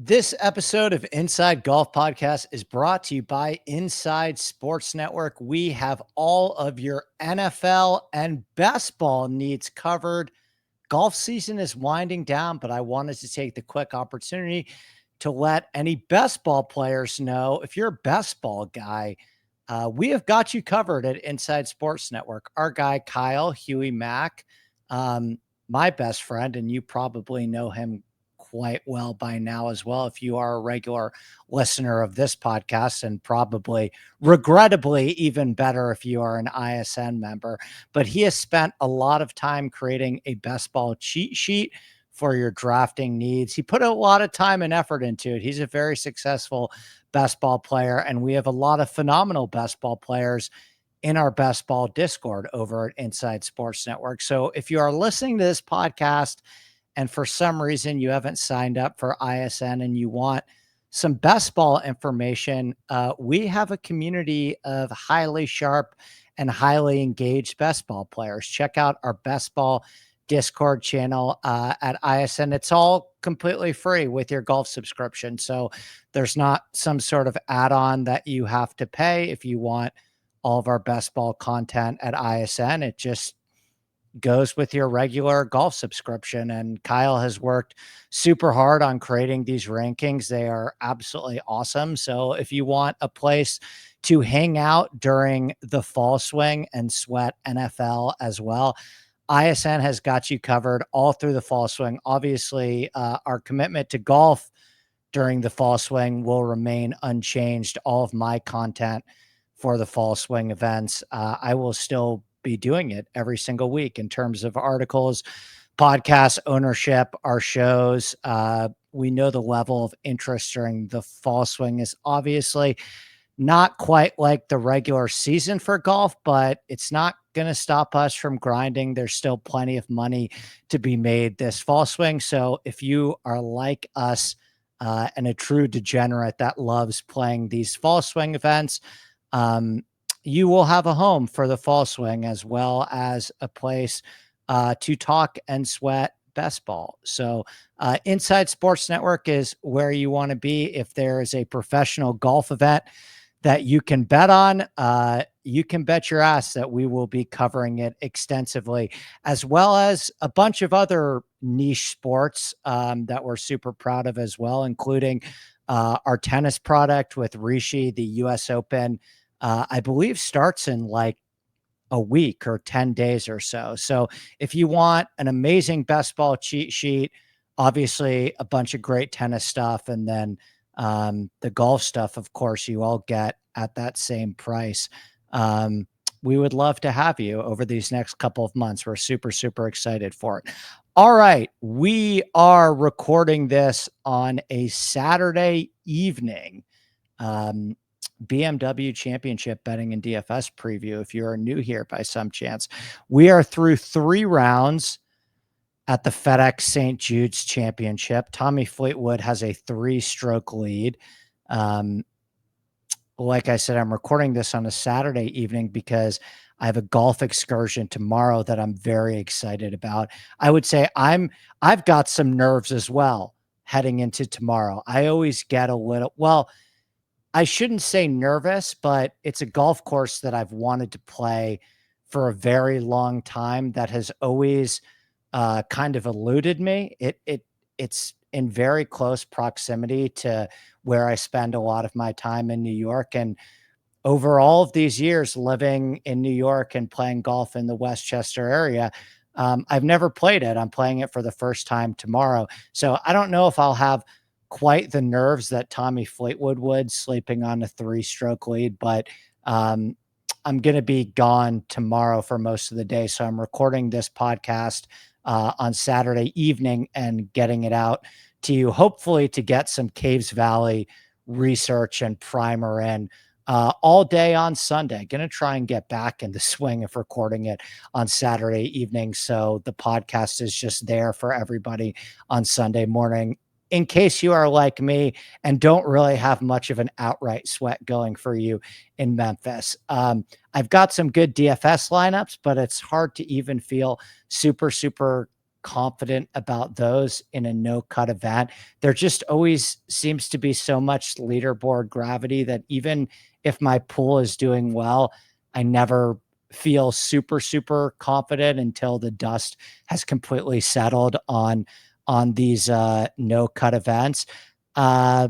This episode of Inside Golf Podcast is brought to you by Inside Sports Network. We have all of your NFL and best ball needs covered. Golf season is winding down, but I wanted to take the quick opportunity to let any best ball players know if you're a best ball guy, we have got you covered at Inside Sports Network. Our guy, Kyle Huey Mack, my best friend, and you probably know him quite well by now as well if you are a regular listener of this podcast, and probably regrettably even better if you are an ISN member. But he has spent a lot of time creating a best ball cheat sheet for your drafting needs. He put a lot of time and effort into it. He's a very successful best ball player, and we have a lot of phenomenal best ball players in our best ball Discord over at Inside Sports Network. So if you are listening to this podcast and for some reason you haven't signed up for ISN and you want some best ball information, we have a community of highly sharp and highly engaged best ball players. Check out our best ball Discord channel at ISN. It's all completely free with your golf subscription. So there's not some sort of add-on that you have to pay if you want all of our best ball content at ISN. It just goes with your regular golf subscription. And Kyle has worked super hard on creating these rankings. They are absolutely awesome. So if you want a place to hang out during the fall swing and sweat NFL as well, ISN has got you covered all through the fall swing. Obviously, our commitment to golf during the fall swing will remain unchanged. All of my content for the fall swing events, I will still be doing it every single week in terms of articles, podcast ownership, our shows. We know the level of interest during the fall swing is obviously not quite like the regular season for golf, but it's not going to stop us from grinding. There's still plenty of money to be made this fall swing. So if you are like us and a true degenerate that loves playing these fall swing events, you will have a home for the fall swing as well as a place to talk and sweat best ball. So Inside Sports Network is where you want to be. If there is a professional golf event that you can bet on, you can bet your ass that we will be covering it extensively, as well as a bunch of other niche sports that we're super proud of as well, including our tennis product with Rishi, the US Open. I believe starts in like a week or 10 days or so. So if you want an amazing best ball cheat sheet, obviously a bunch of great tennis stuff, and then the golf stuff, of course, you all get at that same price. We would love to have you over these next couple of months. We're super, super excited for it. All right. We are recording this on a Saturday evening. BMW Championship betting and DFS preview. If you're new here by some chance, we are through 3 rounds at the FedEx St. Jude's Championship. Tommy Fleetwood has a 3-stroke lead. Like I said, I'm recording this on a Saturday evening because I have a golf excursion tomorrow that I'm very excited about. I would say I've got some nerves as well heading into tomorrow. I always get a little, well, I shouldn't say nervous, but it's a golf course that I've wanted to play for a very long time that has always kind of eluded me. It's in very close proximity to where I spend a lot of my time in New York. And over all of these years living in New York and playing golf in the Westchester area, I've never played it. I'm playing it for the first time tomorrow. So I don't know if I'll have quite the nerves that Tommy Fleetwood would sleeping on a 3-stroke lead, but I'm going to be gone tomorrow for most of the day. So I'm recording this podcast on Saturday evening and getting it out to you, hopefully to get some Caves Valley research and primer in all day on Sunday. Going to try and get back in the swing of recording it on Saturday evening. So the podcast is just there for everybody on Sunday morning, in case you are like me and don't really have much of an outright sweat going for you in Memphis. I've got some good DFS lineups, but it's hard to even feel super, super confident about those in a no-cut event. There just always seems to be so much leaderboard gravity that even if my pool is doing well, I never feel super, super confident until the dust has completely settled on these no-cut events. Uh,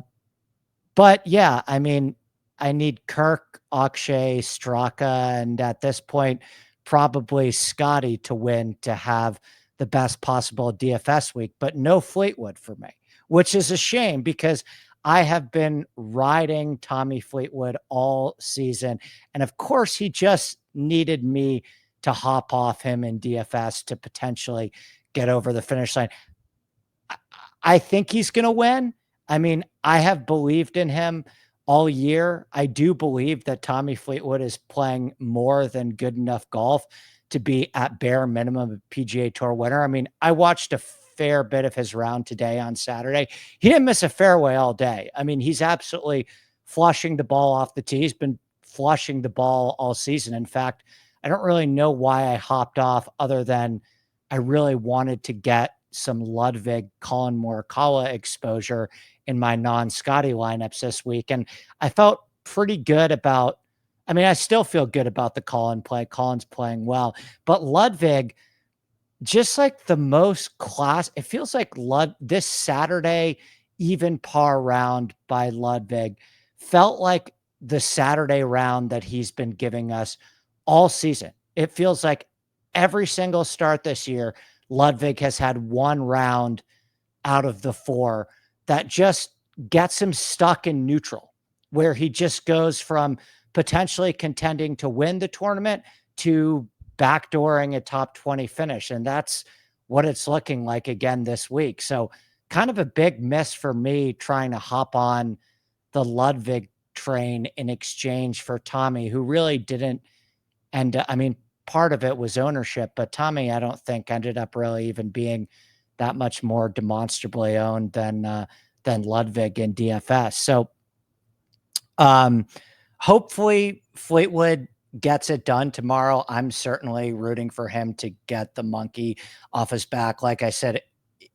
but yeah, I mean, I need Kirk, Akshay, Straka, and at this point, probably Scotty to win to have the best possible DFS week, but no Fleetwood for me, which is a shame because I have been riding Tommy Fleetwood all season. And of course, he just needed me to hop off him in DFS to potentially get over the finish line. I think he's going to win. I mean, I have believed in him all year. I do believe that Tommy Fleetwood is playing more than good enough golf to be at bare minimum a PGA Tour winner. I mean, I watched a fair bit of his round today on Saturday. He didn't miss a fairway all day. I mean, he's absolutely flushing the ball off the tee. He's been flushing the ball all season. In fact, I don't really know why I hopped off other than I really wanted to get some Ludwig, Colin Morikawa exposure in my non-Scotty lineups this week. And I felt pretty good about, I mean, I still feel good about the Colin play. Colin's playing well, but Ludwig, just like the most class, it feels like this Saturday, even par round by Ludwig felt like the Saturday round that he's been giving us all season. It feels like every single start this year, Ludwig has had one round out of the four that just gets him stuck in neutral, where he just goes from potentially contending to win the tournament to backdooring a top 20 finish. And that's what it's looking like again this week. So kind of a big miss for me trying to hop on the Ludwig train in exchange for Tommy, who really didn't. And I mean, part of it was ownership, but Tommy, I don't think ended up really even being that much more demonstrably owned than Ludwig in DFS. So hopefully Fleetwood gets it done tomorrow. I'm certainly rooting for him to get the monkey off his back. Like I said,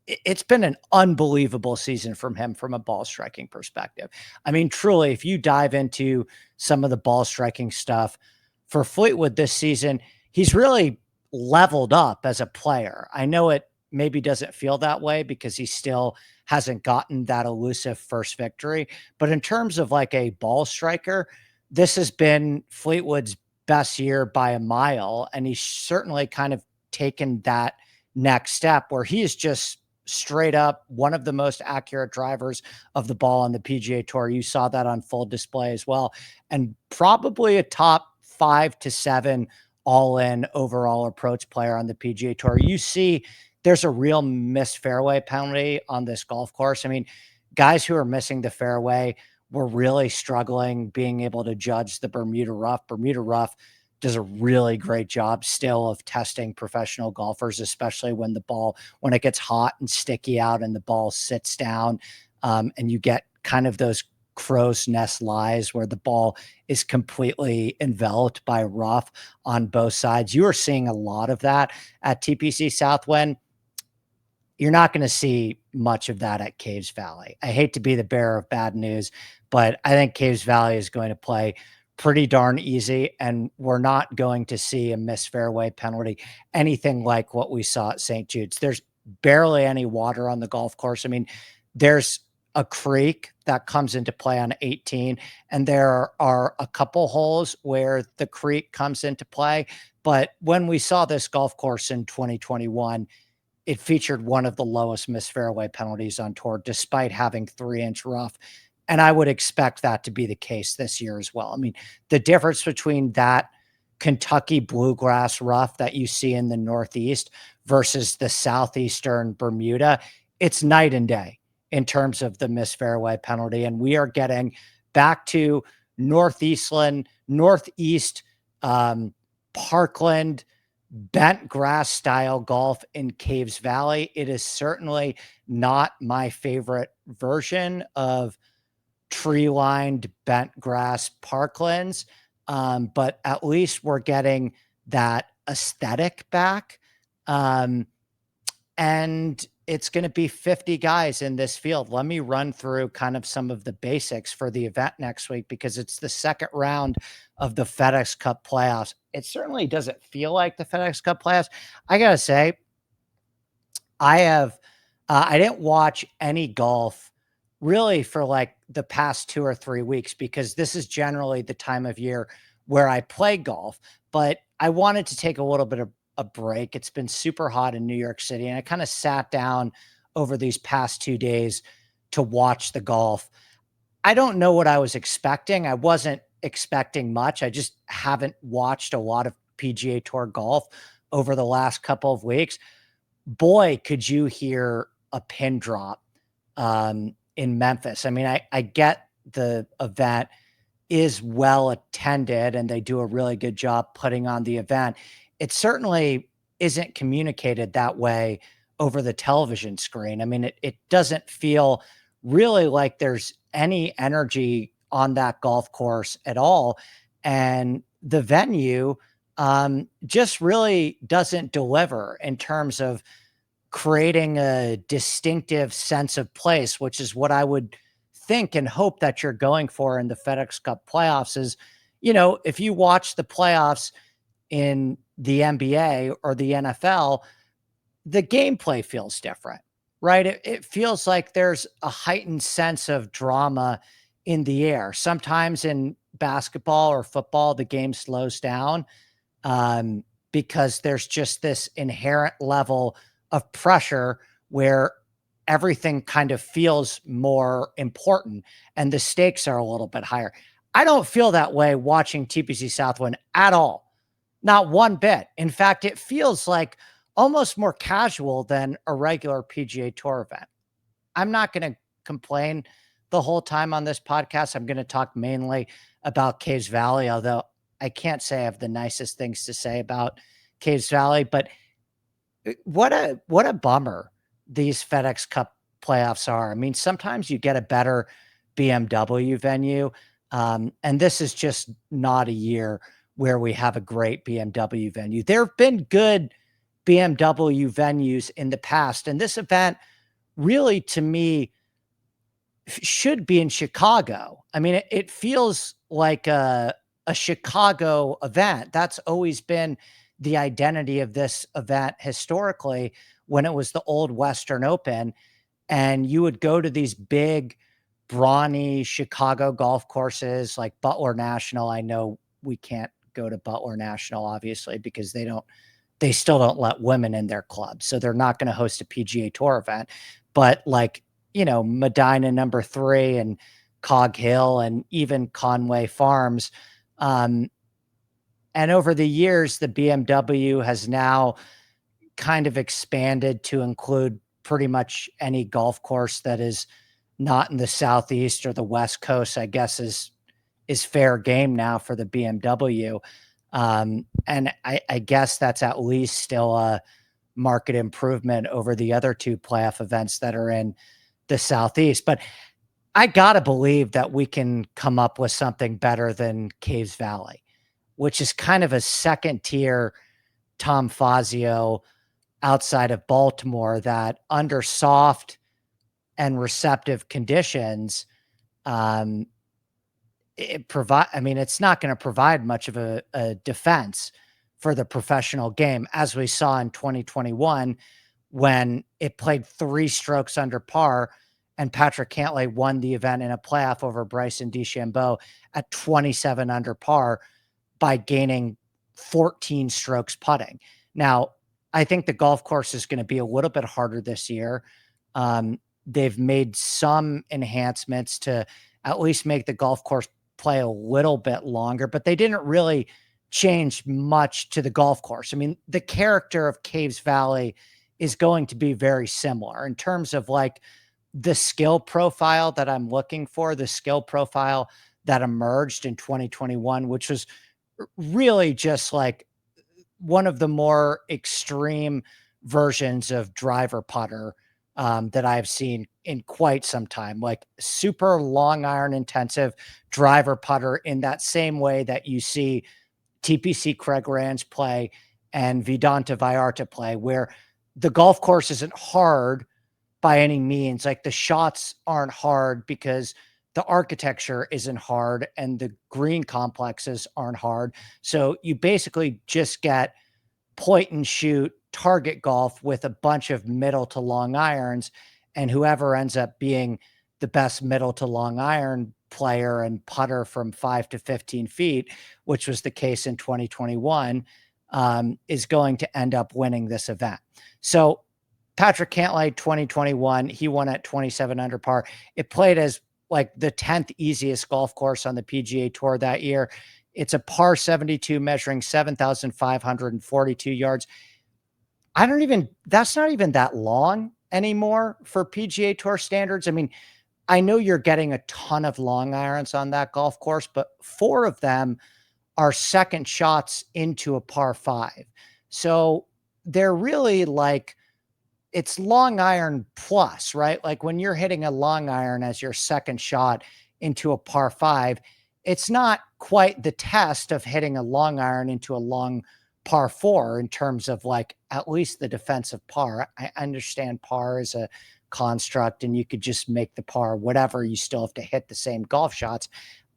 it's been an unbelievable season from him from a ball striking perspective. I mean, truly, if you dive into some of the ball striking stuff for Fleetwood this season, he's really leveled up as a player. I know it maybe doesn't feel that way because he still hasn't gotten that elusive first victory. But in terms of like a ball striker, this has been Fleetwood's best year by a mile. And he's certainly kind of taken that next step where he is just straight up one of the most accurate drivers of the ball on the PGA Tour. You saw that on full display as well. And probably a top 5 to 7 all-in overall approach player on the PGA Tour. You see there's a real missed fairway penalty on this golf course. I mean, guys who are missing the fairway were really struggling being able to judge the Bermuda rough. Bermuda rough does a really great job still of testing professional golfers, especially when it gets hot and sticky out and the ball sits down, and you get kind of those crow's nest lies where the ball is completely enveloped by rough on both sides. You are seeing a lot of that at TPC Southwind. You're not going to see much of that at Caves Valley. I hate to be the bearer of bad news, but I think Caves Valley is going to play pretty darn easy, and we're not going to see a missed fairway penalty, anything like what we saw at St. Jude's. There's barely any water on the golf course. I mean, there's a creek that comes into play on 18, and there are a couple holes where the creek comes into play. But when we saw this golf course in 2021, it featured one of the lowest missed fairway penalties on tour, despite having 3-inch rough. And I would expect that to be the case this year as well. I mean, the difference between that Kentucky bluegrass rough that you see in the Northeast versus the Southeastern Bermuda, it's night and day in terms of the missed fairway penalty. And we are getting back to Northeast, Parkland, bent grass style golf in Caves Valley. It is certainly not my favorite version of tree lined bent grass parklands. But at least we're getting that aesthetic back. and it's going to be 50 guys in this field. Let me run through kind of some of the basics for the event next week, because it's the second round of the FedEx Cup playoffs. It certainly doesn't feel like the FedEx Cup playoffs. I got to say, I didn't watch any golf really for like the past 2 or 3 weeks, because this is generally the time of year where I play golf, but I wanted to take a little bit of a break. It's been super hot in New York City, and I kind of sat down over these past 2 days to watch the golf. I don't know what I was expecting. I wasn't expecting much. I just haven't watched a lot of PGA Tour golf over the last couple of weeks. Boy, could you hear a pin drop in Memphis. I mean, I get the event is well attended and they do a really good job putting on the event. It certainly isn't communicated that way over the television screen. I mean, it doesn't feel really like there's any energy on that golf course at all. And the venue just really doesn't deliver in terms of creating a distinctive sense of place, which is what I would think and hope that you're going for in the FedEx Cup playoffs. Is, if you watch the playoffs in the NBA or the NFL, the gameplay feels different, right? It feels like there's a heightened sense of drama in the air. Sometimes in basketball or football, the game slows down because there's just this inherent level of pressure where everything kind of feels more important and the stakes are a little bit higher. I don't feel that way watching TPC Southwind at all. Not one bit. In fact, it feels like almost more casual than a regular PGA Tour event. I'm not going to complain the whole time on this podcast. I'm going to talk mainly about Caves Valley, although I can't say I have the nicest things to say about Caves Valley. But what a bummer these FedEx Cup playoffs are. I mean, sometimes you get a better BMW venue, and this is just not a year where we have a great BMW venue. There have been good BMW venues in the past, and this event really, to me, should be in Chicago. I mean, it feels like a Chicago event. That's always been the identity of this event historically, when it was the old Western Open, and you would go to these big, brawny Chicago golf courses like Butler National. I know we can't go to Butler National, obviously, because they still don't let women in their club. So they're not going to host a PGA Tour event. But like, Medina number 3 and Cog Hill and even Conway Farms. And over the years, the BMW has now kind of expanded to include pretty much any golf course that is not in the Southeast or the West Coast, I guess is fair game now for the BMW. And I guess that's at least still a market improvement over the other 2 playoff events that are in the Southeast. But I got to believe that we can come up with something better than Caves Valley, which is kind of a second tier Tom Fazio outside of Baltimore, that under soft and receptive conditions, it's not going to provide much of a defense for the professional game, as we saw in 2021 when it played 3 strokes under par and Patrick Cantlay won the event in a playoff over Bryson DeChambeau at 27 under par by gaining 14 strokes putting. Now, I think the golf course is going to be a little bit harder this year. They've made some enhancements to at least make the golf course play a little bit longer, but they didn't really change much to the golf course. I mean, the character of Caves Valley is going to be very similar in terms of like the skill profile that I'm looking for, the skill profile that emerged in 2021, which was really just like one of the more extreme versions of driver putter that I've seen in quite some time, like super long iron intensive driver putter in that same way that you see TPC Craig Rands play and Vedanta Vallarta play, where the golf course isn't hard by any means. Like the shots aren't hard because the architecture isn't hard and the green complexes aren't hard. So you basically just get point and shoot target golf with a bunch of middle to long irons, and whoever ends up being the best middle to long iron player and putter from 5 to 15 feet, which was the case in 2021, is going to end up winning this event. So Patrick Cantlay 2021, he won at 27 under par. It played as like the 10th easiest golf course on the PGA Tour that year. It's a par 72 measuring 7,542 yards. That's not even that long anymore for PGA Tour standards. I mean, I know you're getting a ton of long irons on that golf course, but 4 of them are second shots into a par 5. So they're really like, it's long iron plus, right? Like when you're hitting a long iron as your second shot into a par 5, it's not quite the test of hitting a long iron into a long par 4 in terms of like at least the defensive par. I understand par is a construct and you could just make the par whatever, you still have to hit the same golf shots.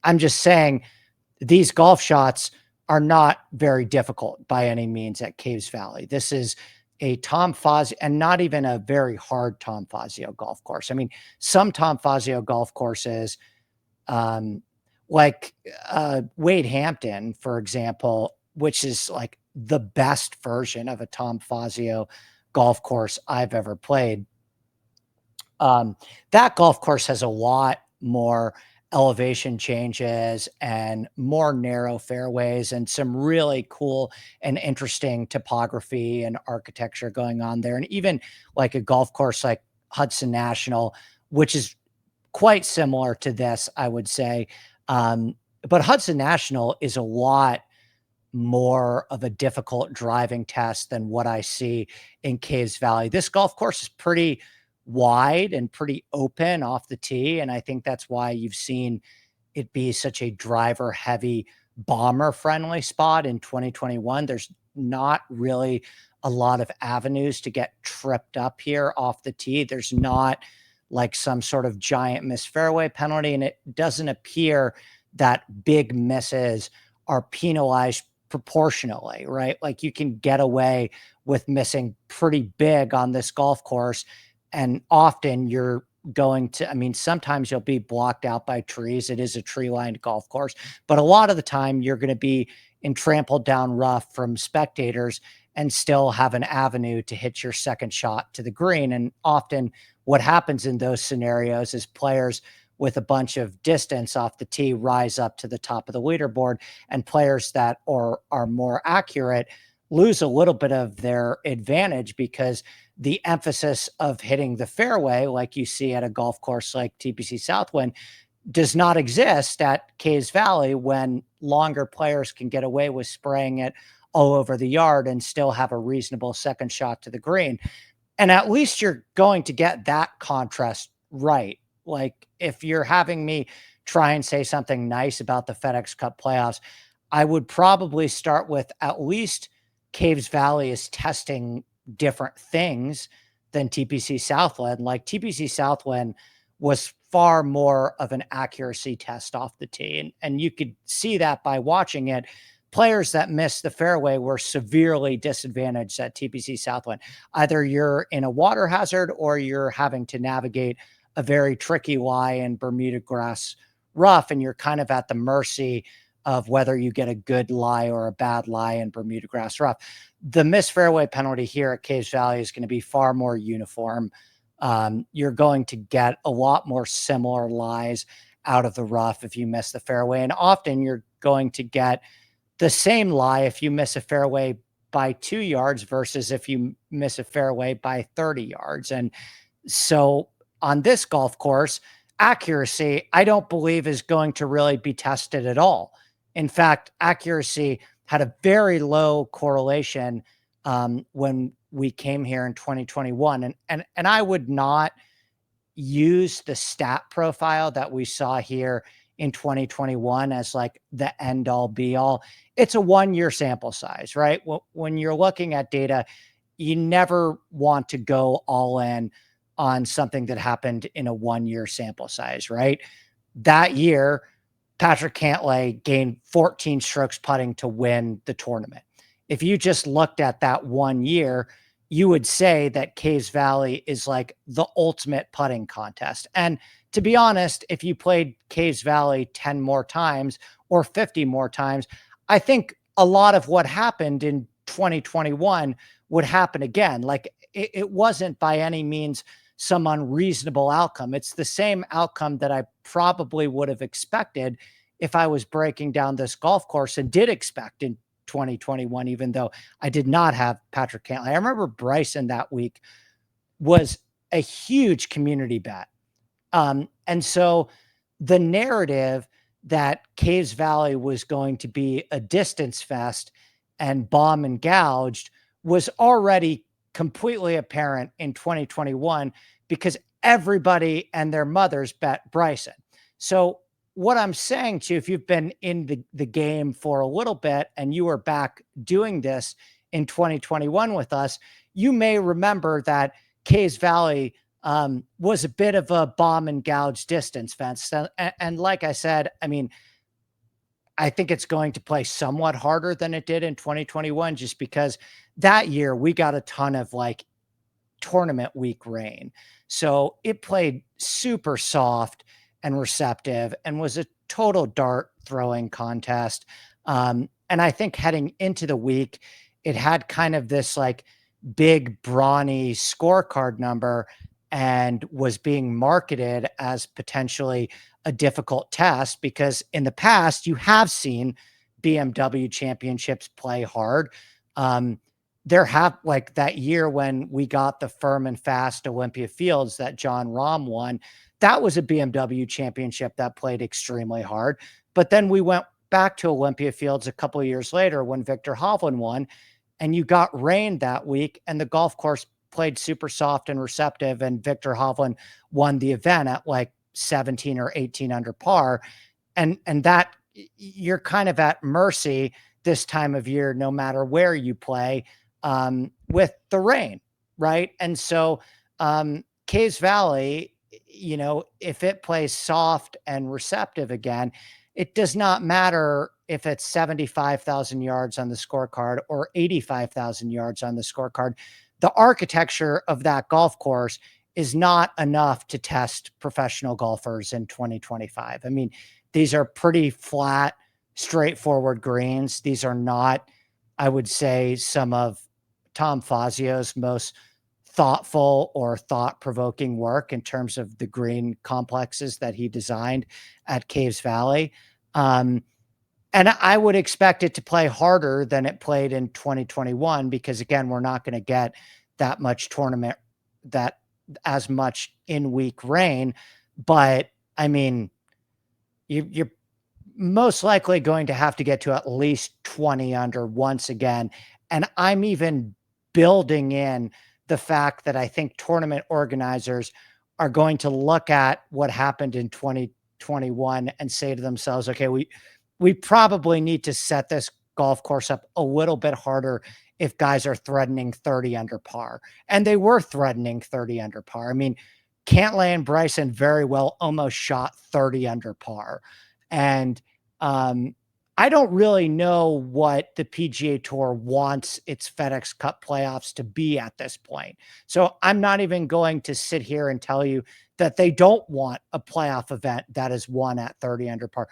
I'm just saying these golf shots are not very difficult by any means at Caves Valley. This is a Tom Fazio, and not even a very hard Tom Fazio golf course. I mean, some Tom Fazio golf courses, like Wade Hampton, for example, which is like the best version of a Tom Fazio golf course I've ever played. That golf course has a lot more elevation changes and more narrow fairways and some really cool and interesting topography and architecture going on there. And even like a golf course like Hudson National, which is quite similar to this, I would say. But Hudson National is a lot more of a difficult driving test than what I see in Caves Valley. This golf course is pretty wide and pretty open off the tee. And I think that's why you've seen it be such a driver heavy, bomber friendly spot in 2021. There's not really a lot of avenues to get tripped up here off the tee. There's not like some sort of giant missed fairway penalty. And it doesn't appear that big misses are penalized proportionally, right? Like you can get away with missing pretty big on this golf course. And often you're going to, I mean, sometimes you'll be blocked out by trees. It is a tree lined golf course, but a lot of the time you're going to be in trampled down rough from spectators and still have an avenue to hit your second shot to the green. And often what happens in those scenarios is players with a bunch of distance off the tee rise up to the top of the leaderboard, and players that are more accurate lose a little bit of their advantage because the emphasis of hitting the fairway, like you see at a golf course like TPC Southwind, does not exist at Caves Valley when longer players can get away with spraying it all over the yard and still have a reasonable second shot to the green. And at least you're going to get that contrast right. Like if you're having me try and say something nice about the FedEx Cup playoffs, I would probably start with at least Caves Valley is testing different things than TPC Southwind. Like TPC Southwind was far more of an accuracy test off the tee. And you could see that by watching it. Players that missed the fairway were severely disadvantaged at TPC Southwind. Either you're in a water hazard or you're having to navigate a very tricky lie in Bermuda grass rough, and you're kind of at the mercy of whether you get a good lie or a bad lie in Bermuda grass rough. The missed fairway penalty here at Caves Valley is going to be far more uniform. You're going to get a lot more similar lies out of the rough if you miss the fairway. And often you're going to get the same lie if you miss a fairway by 2 yards versus if you miss a fairway by 30 yards. And so on this golf course, accuracy, I don't believe is going to really be tested at all. In fact, accuracy had a very low correlation when we came here in 2021. And I would not use the stat profile that we saw here in 2021 as like the end all be all. It's a 1 year sample size, right? When you're looking at data, you never want to go all in on something that happened in a 1-year sample size, right? That year, Patrick Cantlay gained 14 strokes putting to win the tournament. If you just looked at that 1 year, you would say that Caves Valley is like the ultimate putting contest. And to be honest, if you played Caves Valley 10 more times or 50 more times, I think a lot of what happened in 2021 would happen again. Like it wasn't by any means some unreasonable outcome. It's the same outcome that I probably would have expected if I was breaking down this golf course, and did expect in 2021, even though I did not have Patrick Cantlay. I remember Bryson that week was a huge community bet. And so the narrative that Caves Valley was going to be a distance fest and bomb and gouged was already completely apparent in 2021 because everybody and their mothers bet Bryson. So what I'm saying to you, if you've been in the game for a little bit and you were back doing this in 2021 with us, you may remember that Caves Valley was a bit of a bomb and gouge distance fence. And like I said, I mean, I think it's going to play somewhat harder than it did in 2021, just because that year we got a ton of like tournament week rain. So it played super soft and receptive and was a total dart throwing contest. And I think heading into the week, it had kind of this like big brawny scorecard number and was being marketed as potentially a difficult test, because in the past you have seen BMW championships play hard. There have, like that year when we got the firm and fast Olympia Fields that John Rahm won, that was a BMW championship that played extremely hard. But then we went back to Olympia Fields a couple of years later when Victor Hovland won, and you got rain that week and the golf course played super soft and receptive, and Victor Hovland won the event at like 17 or 18 under par. And that you're kind of at mercy this time of year, no matter where you play, with the rain. Right. And so, Caves Valley, you know, if it plays soft and receptive again, it does not matter if it's 75,000 yards on the scorecard or 85,000 yards on the scorecard. The architecture of that golf course is not enough to test professional golfers in 2025. I mean, these are pretty flat, straightforward greens. These are not, I would say, some of Tom Fazio's most thoughtful or thought-provoking work in terms of the green complexes that he designed at Caves Valley. And I would expect it to play harder than it played in 2021, because again, we're not going to get that much tournament, that as much in week rain. But I mean, you're most likely going to have to get to at least 20 under once again. And I'm even building in the fact that I think tournament organizers are going to look at what happened in 2021 and say to themselves, okay, we probably need to set this golf course up a little bit harder if guys are threatening 30 under par. And they were threatening 30 under par. I mean, Cantlay and Bryson very well almost shot 30 under par. And I don't really know what the PGA Tour wants its FedEx Cup playoffs to be at this point. So I'm not even going to sit here and tell you that they don't want a playoff event that is won at 30 under par.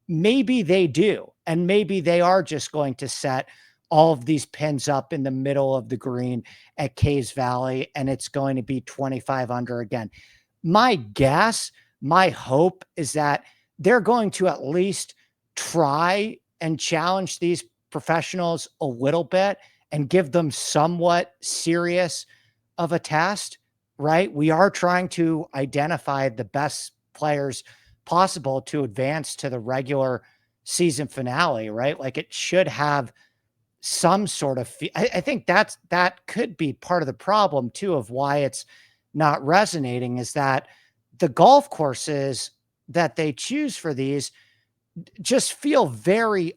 Maybe they do. And maybe they are just going to set all of these pins up in the middle of the green at Caves Valley, and it's going to be 25 under again. My guess, my hope is that they're going to at least try and challenge these professionals a little bit and give them somewhat serious of a test, right? We are trying to identify the best players possible to advance to the regular season finale, right? Like it should have some sort of, I think that could be part of the problem too, of why it's not resonating, is that the golf courses that they choose for these just feel very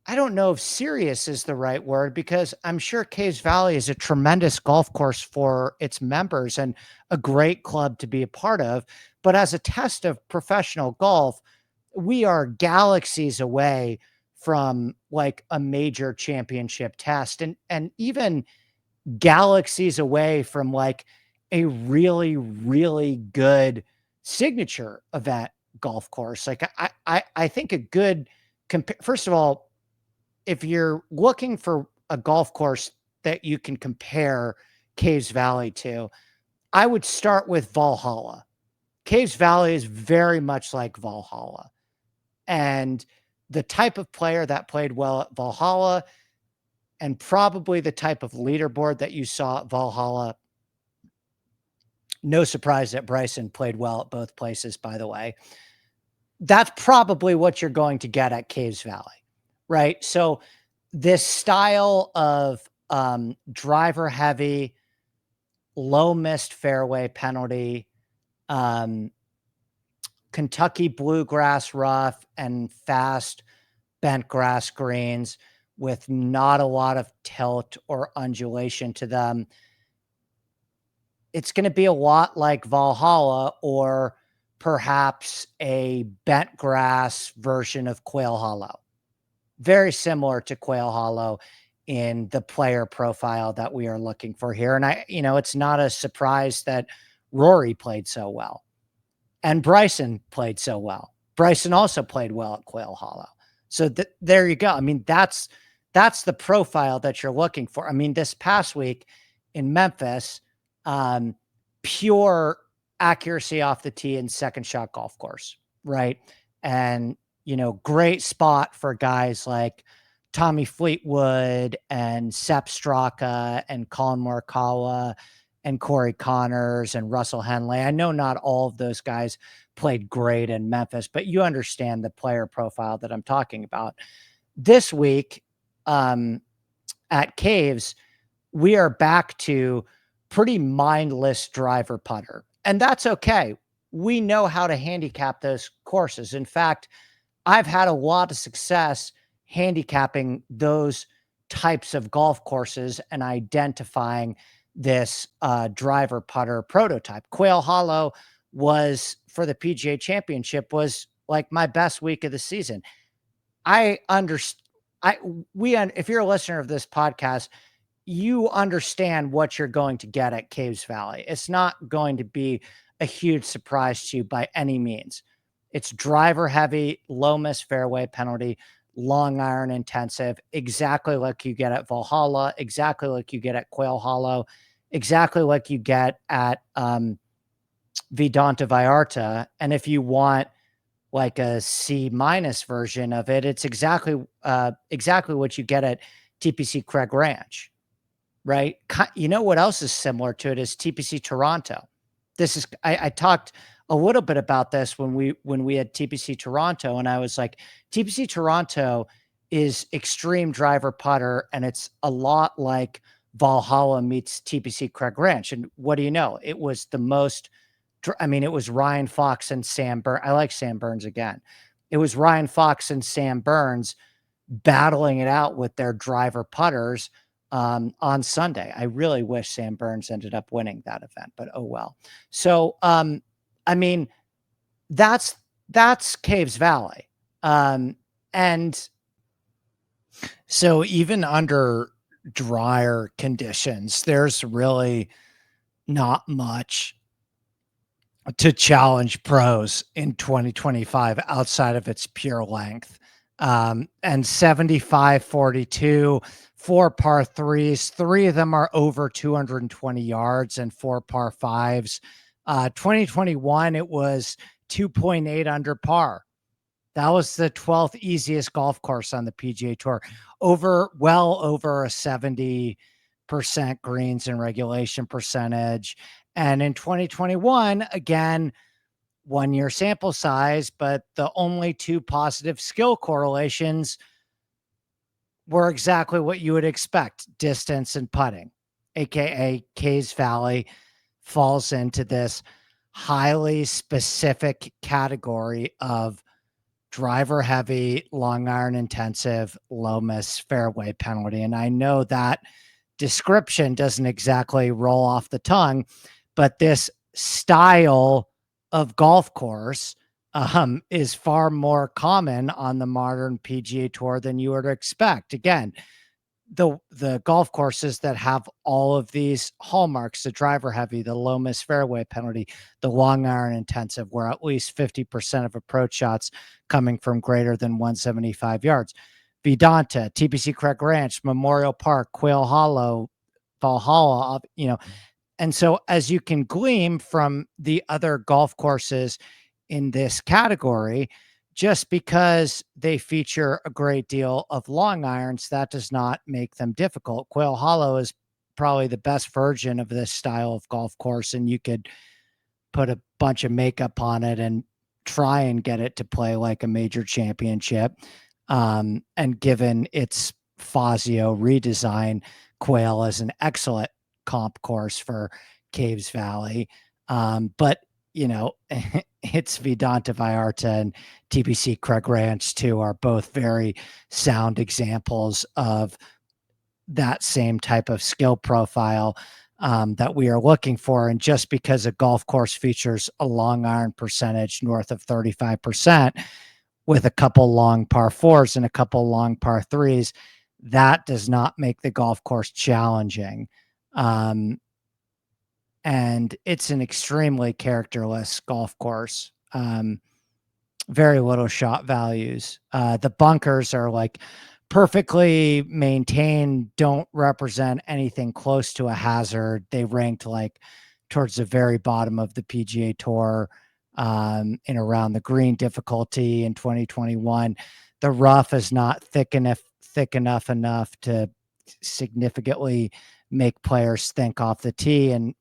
I don't know if serious is the right word, because I'm sure Caves Valley is a tremendous golf course for its members and a great club to be a part of. But as a test of professional golf, we are galaxies away from like a major championship test, and even galaxies away from like a really, really good signature event golf course. Like I think a good first of all, if you're looking for a golf course that you can compare Caves Valley to, I would start with Valhalla. Caves Valley is very much like Valhalla. And the type of player that played well at Valhalla, and probably the type of leaderboard that you saw at Valhalla, no surprise that Bryson played well at both places, by the way. That's probably what you're going to get at Caves Valley, right? So this style of driver heavy, low missed fairway penalty, Kentucky bluegrass rough, and fast bent grass greens with not a lot of tilt or undulation to them. It's going to be a lot like Valhalla, or perhaps a bent grass version of Quail Hollow. Very similar to Quail Hollow in the player profile that we are looking for here. And it's not a surprise that Rory played so well and Bryson played so well. Bryson also played well at Quail Hollow. So there you go. I mean, that's the profile that you're looking for. I mean, this past week in Memphis, pure accuracy off the tee and second shot golf course, right? And, great spot for guys like Tommy Fleetwood and Sepp Straka and Colin Morikawa and Corey Connors and Russell Henley. I know not all of those guys played great in Memphis, but you understand the player profile that I'm talking about. This week at Caves, we are back to pretty mindless driver putter, and that's okay. We know how to handicap those courses. In fact, I've had a lot of success handicapping those types of golf courses and identifying this driver putter prototype. Quail Hollow was, for the PGA Championship, was like my best week of the season. If you're a listener of this podcast, you understand what you're going to get at Caves Valley. It's not going to be a huge surprise to you by any means. It's driver heavy, low miss fairway penalty, long iron intensive, exactly like you get at Valhalla, exactly like you get at Quail Hollow, exactly like you get at Vidanta Vallarta. And if you want like a C- version of it, it's exactly what you get at TPC Craig Ranch, right? You know what else is similar to it is TPC Toronto. I talked a little bit about this when we had TPC Toronto, and I was like, TPC Toronto is extreme driver putter, and it's a lot like Valhalla meets TPC Craig Ranch. And what do you know? It was it was Ryan Fox and Sam Burns. I like Sam Burns again. It was Ryan Fox and Sam Burns battling it out with their driver putters on Sunday. I really wish Sam Burns ended up winning that event, but oh well. So, that's Caves Valley. And so even under drier conditions, there's really not much to challenge pros in 2025 outside of its pure length. And 75-42, 4 par threes, 3 of them are over 220 yards, and 4 par fives. 2021, it was 2.8 under par. That was the 12th easiest golf course on the PGA Tour, well over a 70% greens and regulation percentage. And in 2021, again, 1 year sample size, but the only 2 positive skill correlations were exactly what you would expect: distance and putting, aka Caves Valley falls into this highly specific category of driver heavy, long iron intensive, low miss fairway penalty. And I know that description doesn't exactly roll off the tongue, but this style of golf course is far more common on the modern PGA Tour than you would expect. Again, the golf courses that have all of these hallmarks, the driver heavy, the low miss fairway penalty, the long iron intensive, where at least 50% of approach shots coming from greater than 175 yards. Vedanta, TPC Craig Ranch, Memorial Park, Quail Hollow, Valhalla, and so as you can glean from the other golf courses in this category, just because they feature a great deal of long irons, that does not make them difficult. Quail Hollow is probably the best version of this style of golf course, and you could put a bunch of makeup on it and try and get it to play like a major championship. And given its Fazio redesign, Quail is an excellent comp course for Caves Valley. But it's Vedanta Vallarta and TPC Craig Ranch too are both very sound examples of that same type of skill profile that we are looking for. And just because a golf course features a long iron percentage north of 35% with a couple long par fours and a couple long par threes, that does not make the golf course challenging. And it's an extremely characterless golf course. Very little shot values. The bunkers are like perfectly maintained, don't represent anything close to a hazard. They ranked like towards the very bottom of the PGA Tour in around the green difficulty in 2021. The rough is not thick enough to significantly make players think off the tee. And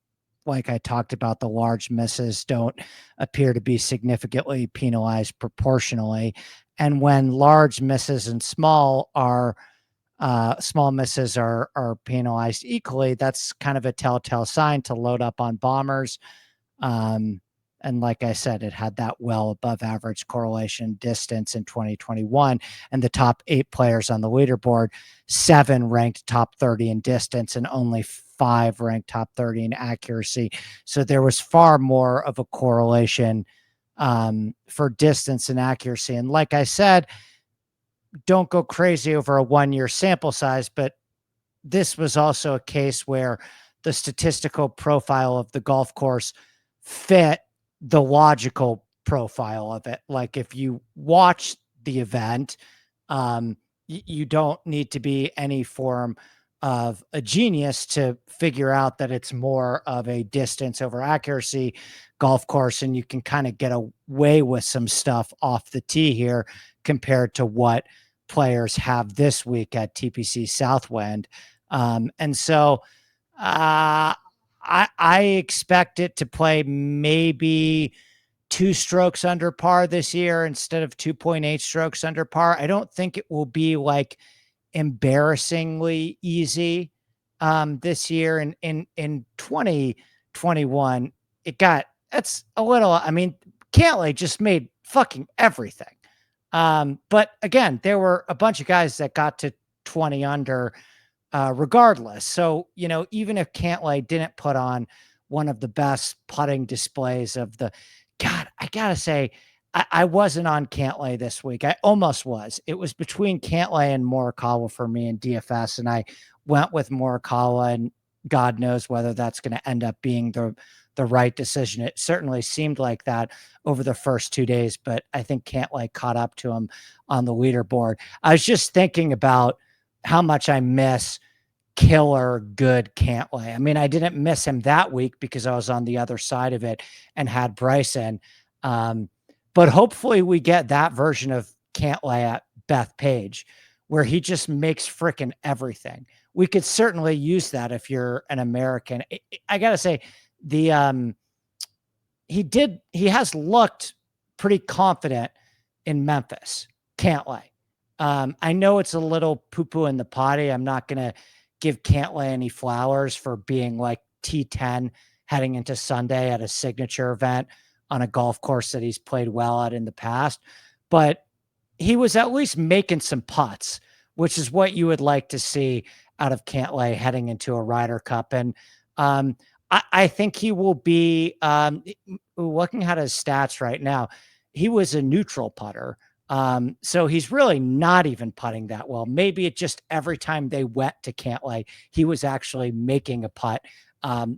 like I talked about, the large misses don't appear to be significantly penalized proportionally. And when large misses and small misses are penalized equally, that's kind of a telltale sign to load up on bombers. And like I said, it had that well above average correlation distance in 2021. And the top 8 players on the leaderboard, 7 ranked top 30 in distance and only 5 ranked top 30 in accuracy. So there was far more of a correlation for distance and accuracy. And like I said, don't go crazy over a 1-year sample size, but this was also a case where the statistical profile of the golf course fit the logical profile of it. Like if you watch the event, you don't need to be any form of a genius to figure out that it's more of a distance over accuracy golf course, and you can kind of get away with some stuff off the tee here compared to what players have this week at TPC Southwind. And so I expect it to play maybe 2 strokes under par this year instead of 2.8 strokes under par. I don't think it will be like embarrassingly easy this year. In 2021, that's a little, I mean, Cantlay just made fucking everything. But again, there were a bunch of guys that got to 20 under regardless. So, even if Cantlay didn't put on one of the best putting displays of the, God, I gotta say, I wasn't on Cantlay this week. I almost was. It was between Cantlay and Morikawa for me in DFS, and I went with Morikawa, and God knows whether that's going to end up being the right decision. It certainly seemed like that over the first 2 days, but I think Cantlay caught up to him on the leaderboard. I was just thinking about how much I miss killer good Cantlay. I mean, I didn't miss him that week because I was on the other side of it and had Bryson. But hopefully we get that version of Cantlay at Bethpage where he just makes freaking everything. We could certainly use that if you're an American. I got to say, he has looked pretty confident in Memphis, Cantlay. I know it's a little poo-poo in the potty. I'm not going to give Cantlay any flowers for being like T10 heading into Sunday at a signature event on a golf course that he's played well at in the past. But he was at least making some putts, which is what you would like to see out of Cantlay heading into a Ryder Cup. And I think he will be, looking at his stats right now, he was a neutral putter. So he's really not even putting that well. Maybe it just every time they went to Cantlay, he was actually making a putt,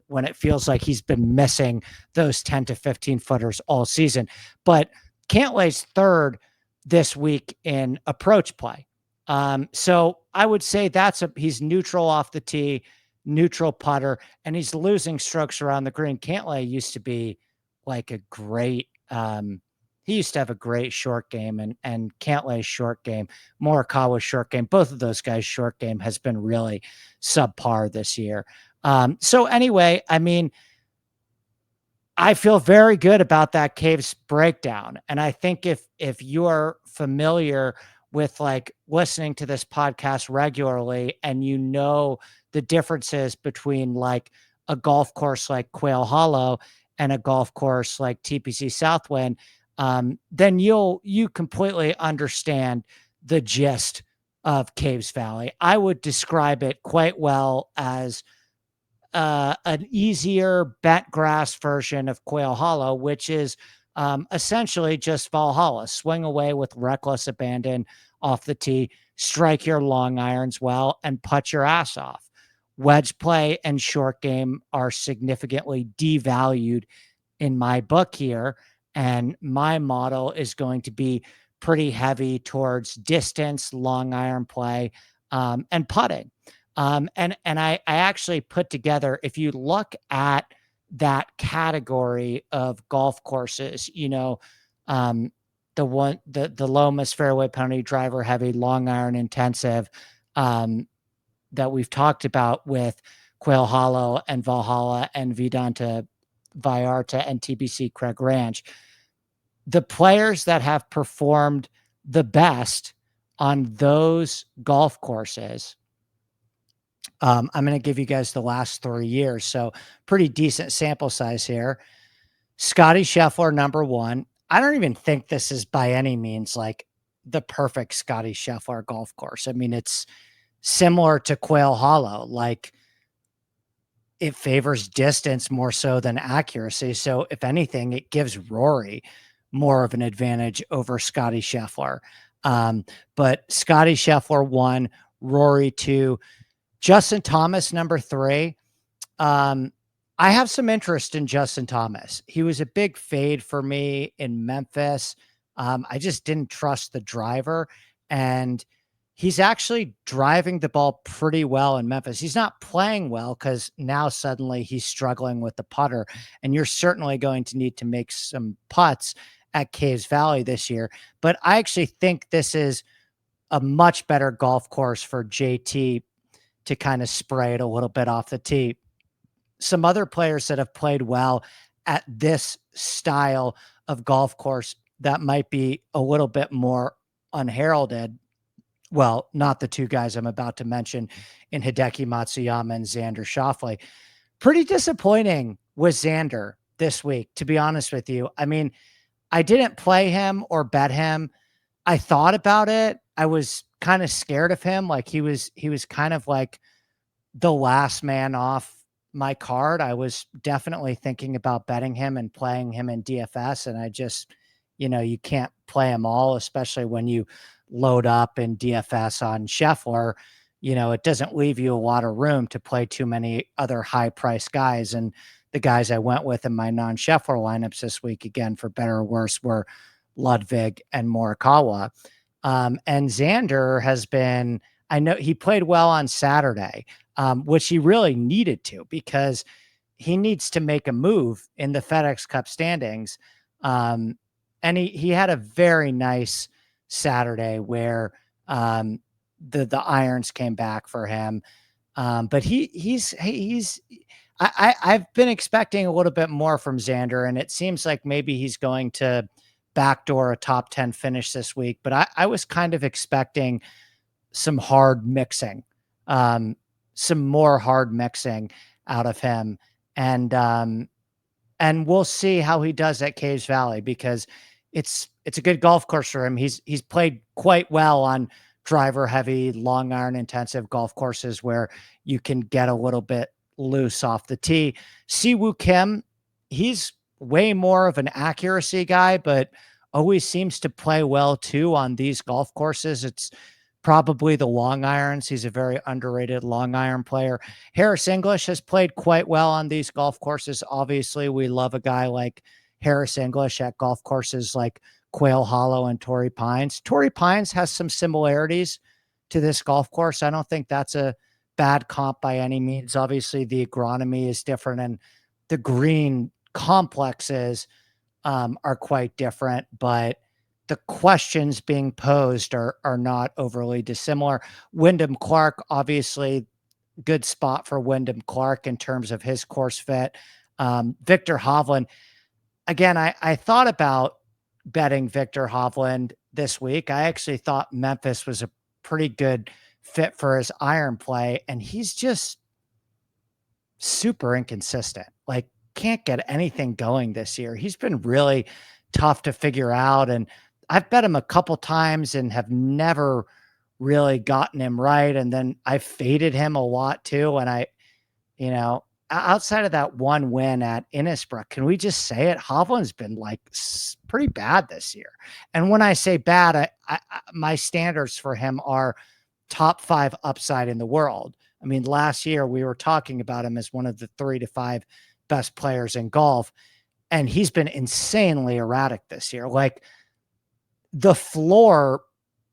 when it feels like he's been missing those 10 to 15 footers all season. But Cantlay's third this week in approach play. So I would say he's neutral off the tee, neutral putter, and he's losing strokes around the green. Cantlay used to be like a great, he used to have a great short game, and Cantlay's short game, Morikawa's short game, both of those guys' short game has been really subpar this year. So anyway, I mean, I feel very good about that Caves breakdown. And I think if you're familiar with like listening to this podcast regularly and you know the differences between like a golf course like Quail Hollow and a golf course like TPC Southwind, then you completely understand the gist of Caves Valley. I would describe it quite well as an easier bent grass version of Quail Hollow, which is essentially just Valhalla. Swing away with reckless abandon off the tee, strike your long irons well, and putt your ass off. Wedge play and short game are significantly devalued in my book here. And my model is going to be pretty heavy towards distance, long iron play, and putting. And I actually put together, if you look at that category of golf courses, the Lomas fairway penalty driver heavy, long iron intensive, that we've talked about with Quail Hollow and Valhalla and Vedanta Vallarta and TBC Craig Ranch, the players that have performed the best on those golf courses, I'm going to give you guys the last 3 years. So pretty decent sample size here. Scotty Scheffler, number one. I don't even think this is by any means like the perfect Scotty Scheffler golf course. I mean, it's similar to Quail Hollow. Like, it favors distance more so than accuracy. So if anything, it gives Rory more of an advantage over Scotty Scheffler. But Scotty Scheffler 1, Rory 2, Justin Thomas number 3. I have some interest in Justin Thomas. He was a big fade for me in Memphis. I just didn't trust the driver, and he's actually driving the ball pretty well in Memphis. He's not playing well because now suddenly he's struggling with the putter, and you're certainly going to need to make some putts at Caves Valley this year. But I actually think this is a much better golf course for JT to kind of spray it a little bit off the tee. Some other players that have played well at this style of golf course that might be a little bit more unheralded. Well, not the two guys I'm about to mention in Hideki Matsuyama and Xander Schauffele. Pretty disappointing with Xander this week, to be honest with you. I mean, I didn't play him or bet him. I thought about it. I was kind of scared of him. Like he was kind of like the last man off my card. I was definitely thinking about betting him and playing him in DFS. And I just, you can't play them all, especially when you load up in DFS on Scheffler. It doesn't leave you a lot of room to play too many other high priced guys. And the guys I went with in my non-Scheffler lineups this week, again, for better or worse, were Ludwig and Morikawa. And Xander has been, I know he played well on Saturday, which he really needed to, because he needs to make a move in the FedEx Cup standings. And he had a very nice Saturday where the irons came back for him. But I've been expecting a little bit more from Xander, and it seems like maybe he's going to backdoor a top 10 finish this week. But I was kind of expecting some hard mixing, some more hard mixing out of him. And we'll see how he does at Caves Valley, because it's a good golf course for him. He's played quite well on driver heavy, long iron intensive golf courses where you can get a little bit loose off the tee. Siwoo Kim, he's way more of an accuracy guy, but always seems to play well too on these golf courses. It's probably the long irons. He's a very underrated long iron player. Harris English has played quite well on these golf courses. Obviously, we love a guy like Harris English at golf courses like Quail Hollow and Torrey Pines. Torrey Pines has some similarities to this golf course. I don't think that's a bad comp by any means. Obviously, the agronomy is different and the green complexes are quite different, but the questions being posed are not overly dissimilar. Wyndham Clark, obviously, good spot for Wyndham Clark in terms of his course fit. Victor Hovland, again, I thought about betting Victor Hovland this week. I actually thought Memphis was a pretty good fit for his iron play, and he's just super inconsistent. Like, can't get anything going this year. He's been really tough to figure out, and I've bet him a couple times and have never really gotten him right. And then I faded him a lot too. And outside of that one win at Innisbrook, can we just say it? Hovland's been like pretty bad this year. And when I say bad, my standards for him are top 5 upside in the world. I mean, last year we were talking about him as one of the 3 to 5 best players in golf, and he's been insanely erratic this year. Like, the floor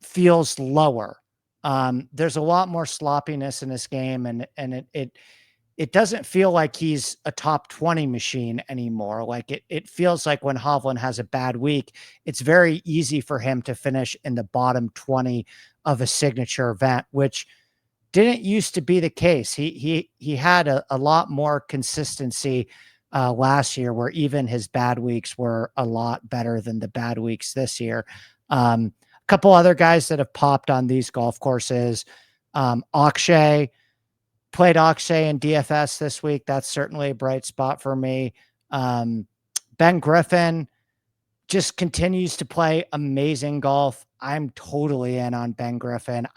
feels lower. There's a lot more sloppiness in this game, and it doesn't feel like he's a top 20 machine anymore. Like, it feels like when Hovland has a bad week, it's very easy for him to finish in the bottom 20 of a signature event, which didn't used to be the case. He had a lot more consistency last year, where even his bad weeks were a lot better than the bad weeks this year. A couple other guys that have popped on these golf courses. Akshay, played Akshay in DFS this week. That's certainly a bright spot for me. Ben Griffin just continues to play amazing golf. I'm totally in on Ben Griffin.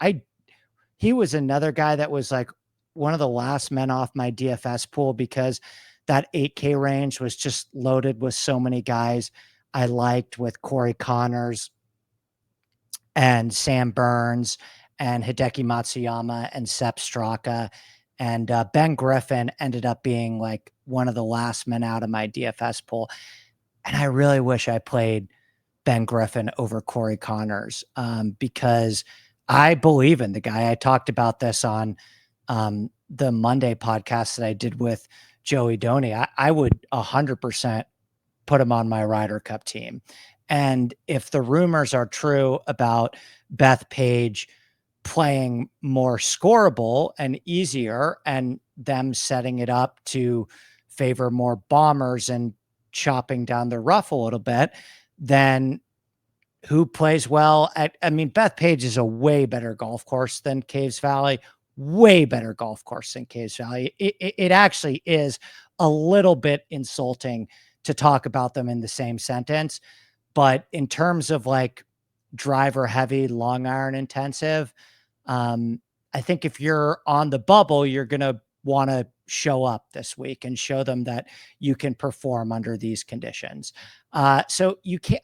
He was another guy that was like one of the last men off my DFS pool, because that 8K range was just loaded with so many guys I liked, with Corey Connors and Sam Burns and Hideki Matsuyama and Sepp Straka. And Ben Griffin ended up being like one of the last men out of my DFS pool. And I really wish I played Ben Griffin over Corey Connors, because I believe in the guy. I talked about this on the Monday podcast that I did with Joey Doney. I would 100% put him on my Ryder Cup team. And if the rumors are true about Beth Page playing more scoreable and easier, and them setting it up to favor more bombers and chopping down the rough a little bit, then who plays well at, I mean, Beth Page is a way better golf course than Caves Valley, way better golf course than Caves Valley. It actually is a little bit insulting to talk about them in the same sentence. But in terms of like driver heavy, long iron intensive, I think if you're on the bubble, you're going to want to show up this week and show them that you can perform under these conditions. So you can't,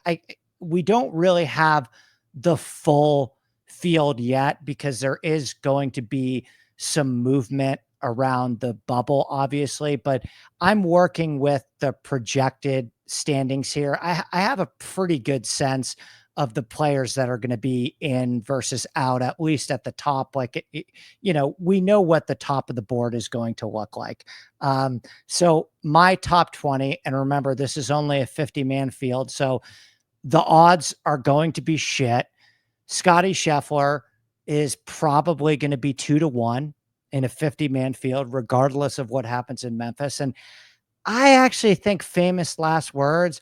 we don't really have the full field yet, because there is going to be some movement around the bubble, obviously, but I'm working with the projected standings here. I have a pretty good sense of the players that are going to be in versus out, at least at the top. Like, we know what the top of the board is going to look like. So my top 20, and remember, this is only a 50-man field, so the odds are going to be shit. Scotty Scheffler is probably going to be 2-1 in a 50-man field, regardless of what happens in Memphis. And I actually think, famous last words,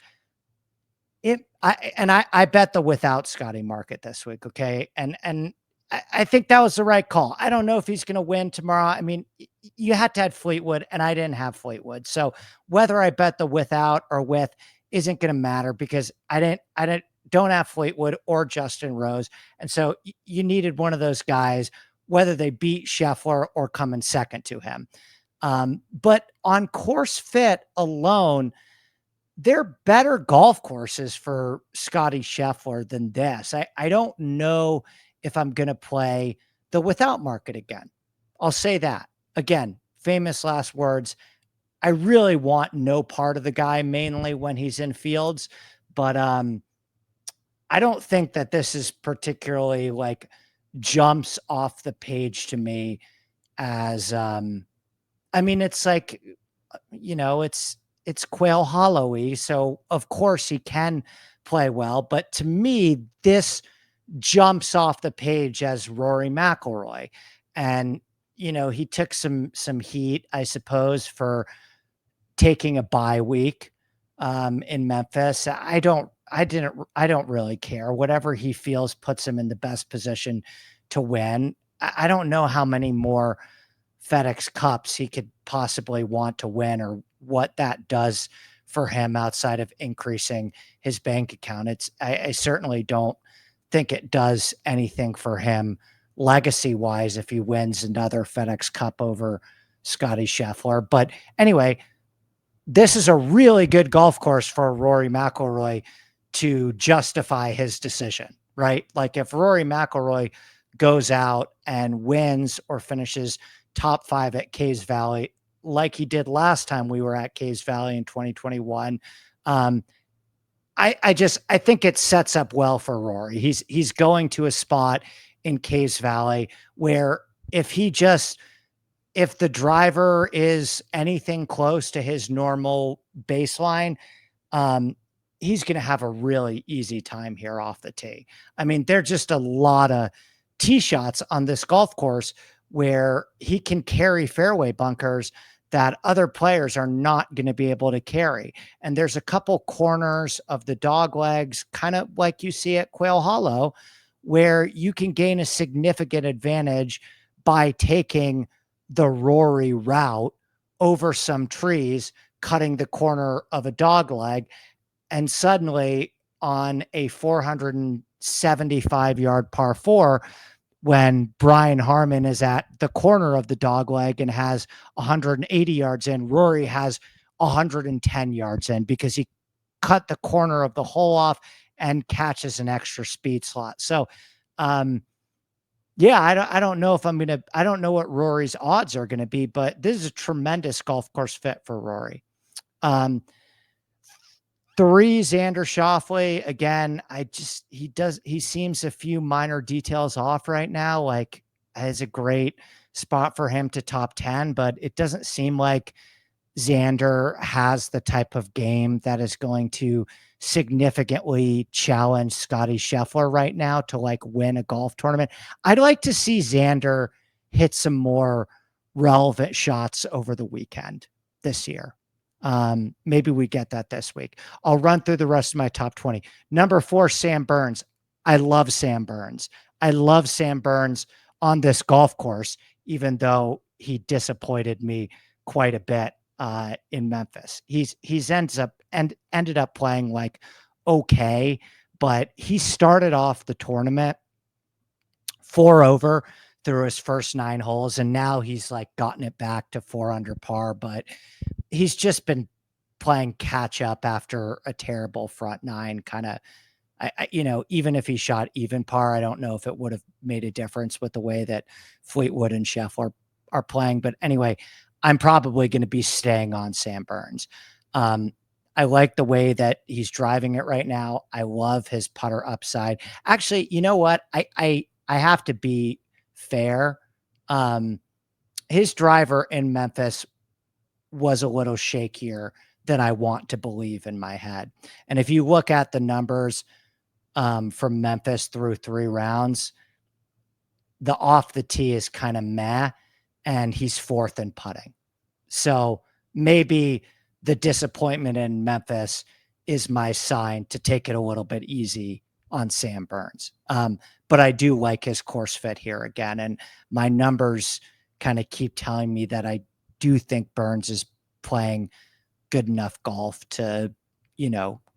I bet the without Scotty market this week. Okay. And I think that was the right call. I don't know if he's going to win tomorrow. I mean, you had to have Fleetwood, and I didn't have Fleetwood. So whether I bet the without or with, isn't going to matter because don't have Fleetwood or Justin Rose. And so you needed one of those guys, whether they beat Scheffler or come in second to him. But on course fit alone, they're better golf courses for Scotty Scheffler than this. I don't know if I'm going to play the without market again. I'll say that again, famous last words. I really want no part of the guy, mainly when he's in fields, but I don't think that this is particularly like jumps off the page to me as I mean, it's like, it's Quail Hollow-y, so of course he can play well, but to me, this jumps off the page as Rory McIlroy. And, he took some heat, I suppose, for taking a bye week in Memphis. I don't really care. Whatever he feels puts him in the best position to win. I don't know how many more FedEx Cups he could possibly want to win or what that does for him outside of increasing his bank account. I certainly don't think it does anything for him legacy wise if he wins another FedEx Cup over Scotty Scheffler. But anyway, this is a really good golf course for Rory McIlroy to justify his decision, right? Like if Rory McIlroy goes out and wins or finishes top 5 at Caves Valley, like he did last time we were at Caves Valley in 2021. I think it sets up well for Rory. He's going to a spot in Caves Valley where if the driver is anything close to his normal baseline, he's going to have a really easy time here off the tee. I mean, there're just a lot of tee shots on this golf course where he can carry fairway bunkers that other players are not going to be able to carry. And there's a couple corners of the dog legs, kind of like you see at Quail Hollow, where you can gain a significant advantage by taking the Rory route over some trees, cutting the corner of a dog leg, and suddenly on a 475-yard par 4, when Brian Harman is at the corner of the dog leg and has 180 yards in, Rory has 110 yards in because he cut the corner of the hole off and catches an extra speed slot. So, yeah, I don't know if I don't know what Rory's odds are going to be, but this is a tremendous golf course fit for Rory. 3, Xander Schauffele. Again, he seems a few minor details off right now. Like, it's a great spot for him to top 10, but it doesn't seem like Xander has the type of game that is going to significantly challenge Scotty Scheffler right now to like win a golf tournament. I'd like to see Xander hit some more relevant shots over the weekend this year. Maybe we get that this week. I'll run through the rest of my top 20. Number 4, Sam Burns. I love Sam Burns. I love Sam Burns on this golf course, even though he disappointed me quite a bit in Memphis. He's ended up playing like okay, but he started off the tournament 4 over through his first 9 holes, and now he's like gotten it back to 4 under par, but he's just been playing catch up after a terrible front 9 kind of. Even if he shot even par, I don't know if it would have made a difference with the way that Fleetwood and Scheffler are playing. But anyway, I'm probably going to be staying on Sam Burns. I like the way that he's driving it right now. I love his putter upside. Actually, you know what? I have to be fair. His driver in Memphis was a little shakier than I want to believe in my head. And if you look at the numbers from Memphis through 3 rounds, the off the tee is kind of meh, and he's 4th in putting. So maybe the disappointment in Memphis is my sign to take it a little bit easy on Sam Burns. But I do like his course fit here again. And my numbers kind of keep telling me that I do think Burns is playing good enough golf to,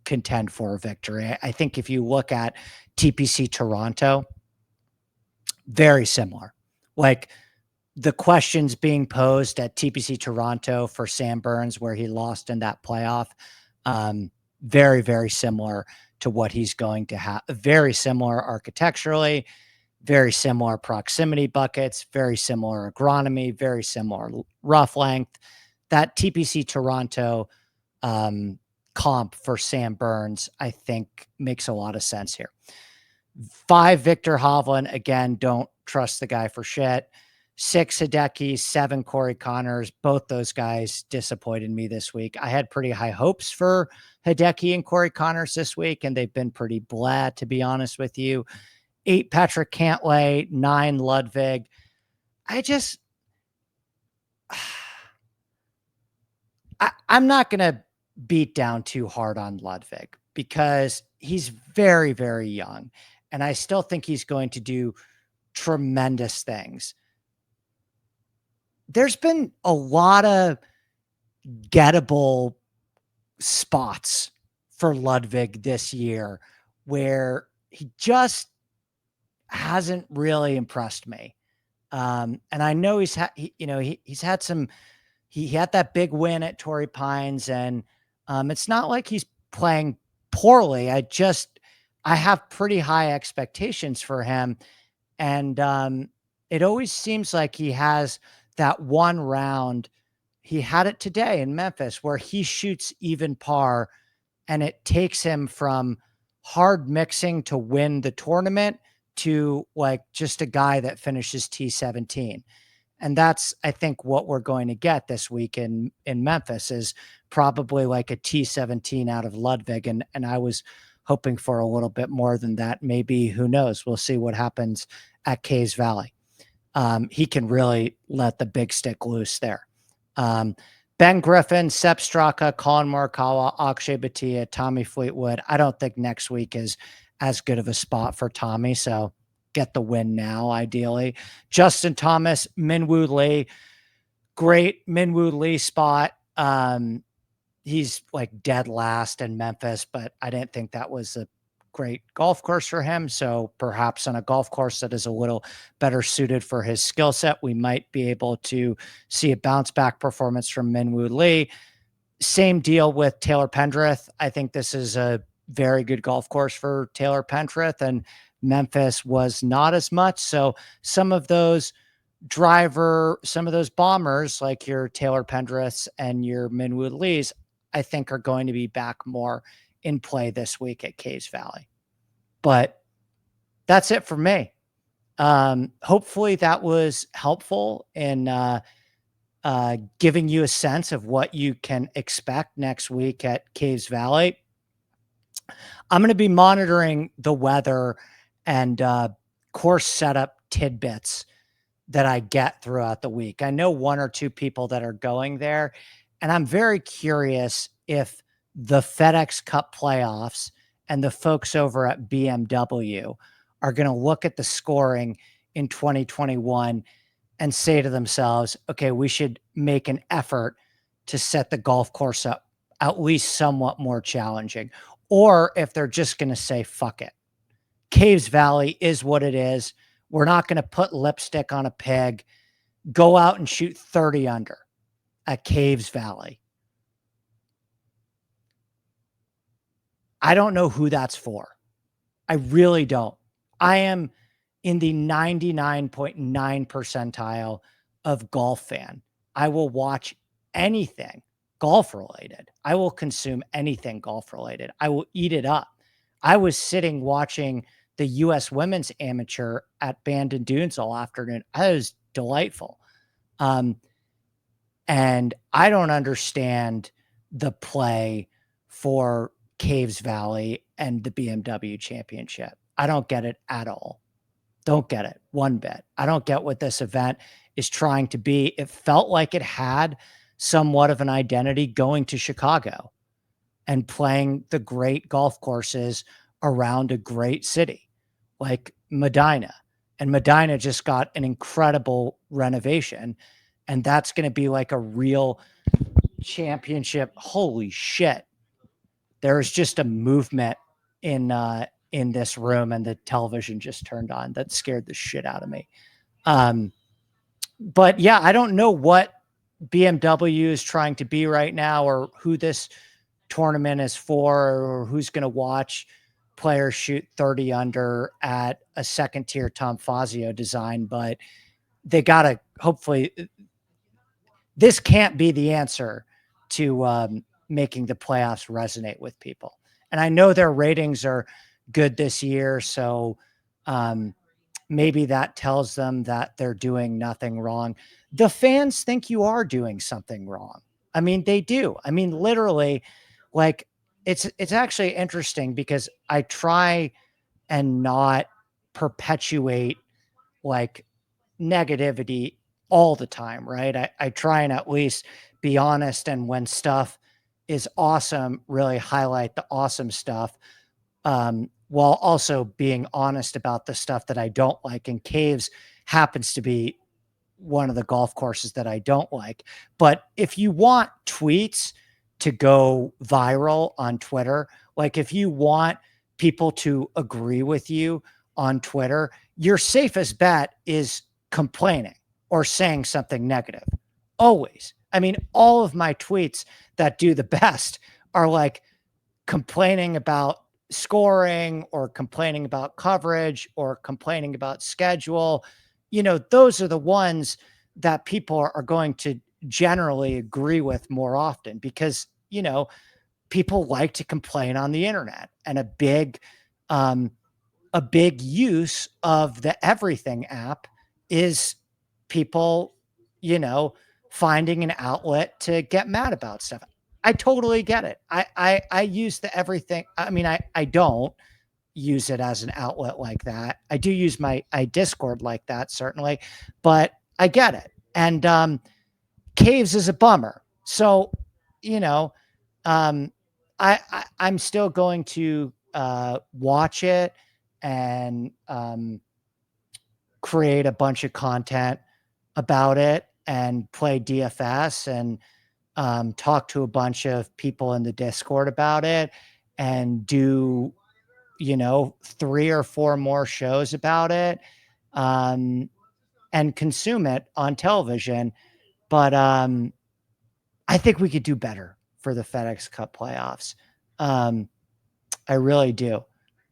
contend for a victory. I think if you look at TPC Toronto, very similar. Like the questions being posed at TPC Toronto for Sam Burns, where he lost in that playoff, very, very similar to what he's going to have. Very similar architecturally, very similar proximity buckets, very similar agronomy, very similar rough length. That TPC Toronto comp for Sam Burns, I think, makes a lot of sense here. 5, Victor Hovland. Again, don't trust the guy for shit. 6, Hideki. 7, Corey Connors. Both those guys disappointed me this week. I had pretty high hopes for Hideki and Corey Connors this week, and they've been pretty blah, to be honest with you. 8, Patrick Cantlay. 9, Ludwig. I'm not going to beat down too hard on Ludwig because he's very, very young. And I still think he's going to do tremendous things. There's been a lot of gettable spots for Ludwig this year where he just hasn't really impressed me. And I know he's had some, he had that big win at Torrey Pines, and it's not like he's playing poorly. I have pretty high expectations for him. And it always seems like he has that one round. He had it today in Memphis where he shoots even par, and it takes him from hard mixing to win the tournament to like just a guy that finishes T17. And that's, I think, what we're going to get this week in Memphis is probably like a T17 out of Ludwig. And I was hoping for a little bit more than that. Maybe, who knows? We'll see what happens at Caves Valley. He can really let the big stick loose there. Ben Griffin, Sepp Straka, Colin Morikawa, Akshay Bhatia, Tommy Fleetwood. I don't think next week is as good of a spot for Tommy, so get the win now, ideally. Justin Thomas, Minwoo Lee. Great Minwoo Lee spot. He's like dead last in Memphis, but I didn't think that was a great golf course for him. So perhaps on a golf course that is a little better suited for his skill set, we might be able to see a bounce back performance from Minwoo Lee. Same deal with Taylor Pendrith. I think this is a very good golf course for Taylor Pendrith, and Memphis was not as much. So some of those bombers like your Taylor Pendriths and your Minwoo Lees, I think are going to be back more in play this week at Caves Valley. But that's it for me. Hopefully that was helpful in giving you a sense of what you can expect next week at Caves Valley. I'm going to be monitoring the weather and course setup tidbits that I get throughout the week. I know 1 or 2 people that are going there, and I'm very curious if the FedEx Cup playoffs and the folks over at BMW are going to look at the scoring in 2021 and say to themselves, okay, we should make an effort to set the golf course up at least somewhat more challenging. Or if they're just going to say, fuck it. Caves Valley is what it is. We're not going to put lipstick on a pig. Go out and shoot 30 under at Caves Valley. I don't know who that's for. I really don't. I am in the 99.9 percentile of golf fan. I will watch anything golf related. I will consume anything golf related. I will eat it up. I was sitting watching the U.S. Women's Amateur at Bandon Dunes all afternoon. That was delightful. And I don't understand the play for Caves Valley and the BMW Championship. I don't get it at all. Don't get it one bit. I don't get what this event is trying to be. It felt like it had somewhat of an identity going to Chicago and playing the great golf courses around a great city like Medina. And Medina just got an incredible renovation. And that's going to be like a real championship. Holy shit. there was just a movement in this room, and the television just turned on. That scared the shit out of me. But yeah, I don't know what BMW is trying to be right now, or who this tournament is for, or who's going to watch players shoot 30 under at a second tier Tom Fazio design. But they got to, hopefully, this can't be the answer to making the playoffs resonate with people. And I know their ratings are good this year, so maybe that tells them that they're doing nothing wrong. The fans think you are doing something wrong. I mean, they do. I mean, literally, like, it's actually interesting because I try and not perpetuate like negativity all the time, right? I try and at least be honest, and when stuff is awesome, really highlight the awesome stuff, while also being honest about the stuff that I don't like. And Caves happens to be one of the golf courses that I don't like. But if you want tweets to go viral on Twitter, like if you want people to agree with you on Twitter, your safest bet is complaining or saying something negative. Always. I mean, all of my tweets that do the best are like complaining about scoring, or complaining about coverage, or complaining about schedule. You know, those are the ones that people are going to generally agree with more often, because, you know, people like to complain on the internet. And a big use of the Everything app is people, you know, finding an outlet to get mad about stuff. I totally get it. I use the Everything. I mean, I don't use it as an outlet like that. I do use my Discord like that, certainly, but I get it. And Caves is a bummer. So, you know, I'm still going to watch it and create a bunch of content about it, and play DFS, and talk to a bunch of people in the Discord about it, and do, you know, 3 or 4 more shows about it, and consume it on television. But I think we could do better for the FedEx Cup playoffs. I really do.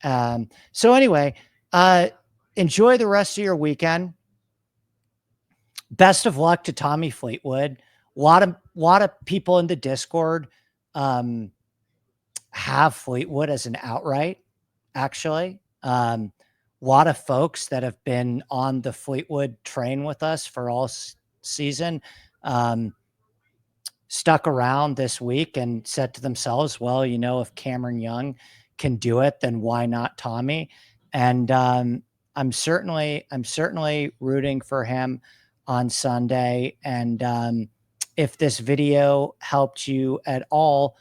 So anyway, enjoy the rest of your weekend. Best of luck to Tommy Fleetwood. A lot of people in the Discord have Fleetwood as an outright, actually. A lot of folks that have been on the Fleetwood train with us for all season stuck around this week and said to themselves, well, you know, if Cameron Young can do it, then why not Tommy? And I'm certainly rooting for him on Sunday. And if this video helped you at all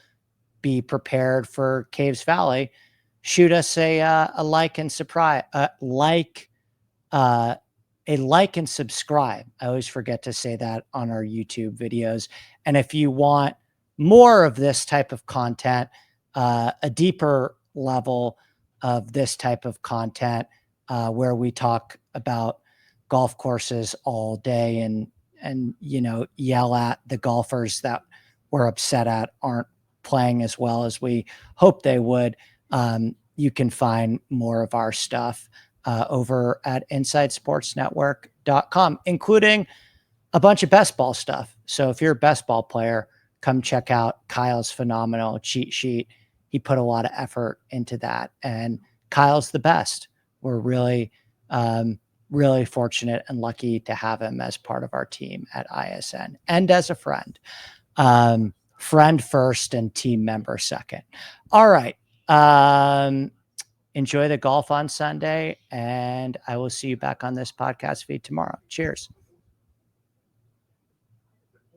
be prepared for Caves Valley, shoot us a like and subscribe. A like and subscribe. I always forget to say that on our YouTube videos. And if you want more of this type of content, a deeper level of this type of content, where we talk about golf courses all day, and you know, yell at the golfers that we're upset at aren't playing as well as we hope they would, you can find more of our stuff over at InsideSportsNetwork.com, including a bunch of best ball stuff. So if you're a best ball player, come check out Kyle's phenomenal cheat sheet. He put a lot of effort into that, and Kyle's the best. We're really, really fortunate and lucky to have him as part of our team at ISN, and as a friend. Friend first and team member second. All right. Enjoy the golf on Sunday, and I will see you back on this podcast feed tomorrow. Cheers.